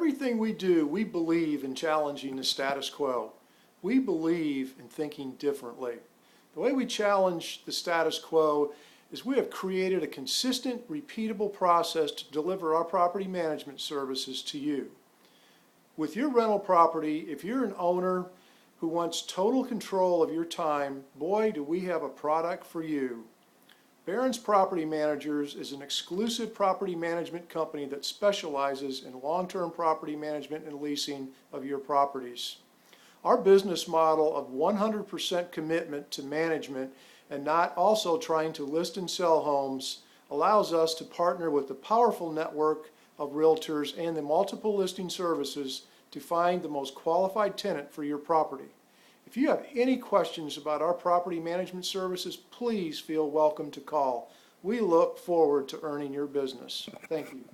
everything we do, we believe in challenging the status quo. We believe in thinking differently. The way we challenge the status quo is we have created a consistent, repeatable process to deliver our property management services to you. With your rental property, if you're an owner who wants total control of your time, boy, do we have a product for you. Barron's Property Managers is an exclusive property management company that specializes in long-term property management and leasing of your properties. Our business model of 100% commitment to management and not also trying to list and sell homes allows us to partner with the powerful network of realtors and the multiple listing services to find the most qualified tenant for your property. If you have any questions about our property management services, please feel welcome to call. We look forward to earning your business. Thank you.